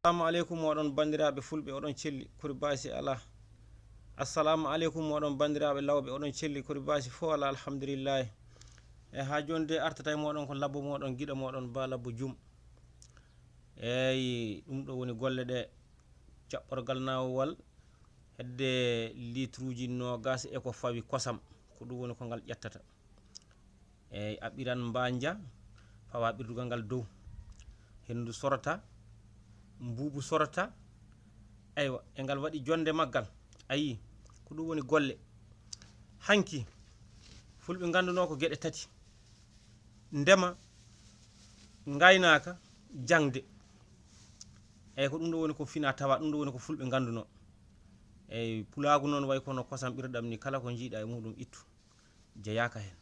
Assalamu alaikum moɗon bandiraɓe fulɓe oɗon celli kori basi ala. Assalamu alaikum moɗon bandiraɓe lawɓe oɗon celli kori basi fo ala alhamdulillah. Ha jonde artata e moɗon ko labbo moɗon giɗa moɗon ba labbo jum. Eyi ɗum ɗo woni golle ɗe jaɓɓorgal nawowal hedde litruji nogas e ko fawi kosam ko ɗum woni ko ngal ƴettata. Eyi aɓiran mbanja fawa ɓirdugal ngal dow hendu sorata mbubu sorata aywa e ngal waɗi jonde maggal ayi ko ɗum woni golle hanki fulɓe ganduno ko gueɗe tati ndema gaynaka jangde eyyi ko ɗum ɗo woni ko fina tawa ɗum ɗo woni ko fulɓe ganduno eyyi pulagu noon way kono kosam ɓirɗam ni kala ko jiiɗa e muɗum ittu jeeyaka hen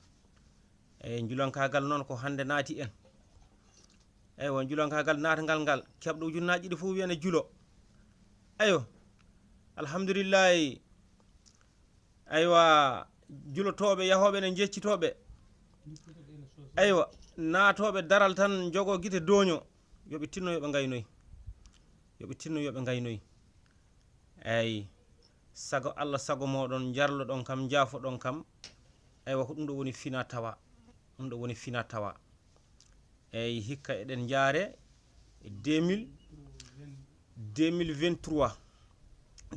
eyyi julankagal noon ko hande naati en eywa julankagal natagal ngal kebɗo ujunnaje ɗiɗi fof wiyane juulo ayo alhamdulillahi aywa julotoɓe yahoɓe ne jeccitoɓe aywa naatoɓe daral tan jogo guite doño yoɓe tinno yoɓe gaynoyi yoɓe tinno yoɓe gaynoyi eyyi sago Allah sago moɗon jarlo ɗon kam jaafo ɗon kam aywa ko ɗum ɗo woni fina tawa ɗum ɗo woni fina tawa eyyi hikka eɗen jaare 2023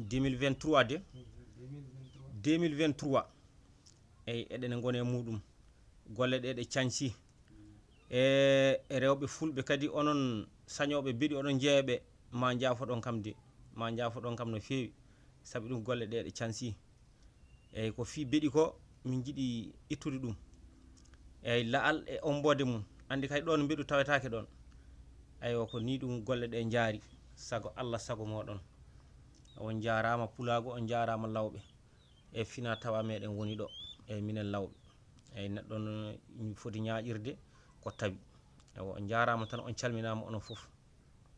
de 2023 eyyi eɗen gone muɗum golle ɗe ɗe canci e rewɓe fulɓe kadi onon sañoɓe beeɗi oɗon jeeyaɓe ma jaafoɗon kam de ma jaafoɗon kam no fewi saabu ɗum golle ɗe ɗe canci eyyi ko fi beeɗi ko min jiiɗi ittude ɗum eyyi laal e ombode mum andi kay ɗon beeɗu tawetake ɗon aywa ko ni ɗum golle ɗe jaari sago Allah sago moɗon on jarama pulago on jarama lawɓe e fina tawa meɗen woni ɗo e minen lawɓe eyyi neɗɗo foti ñaƴirde ko tawi ewa on jarama tan on calminama onon foof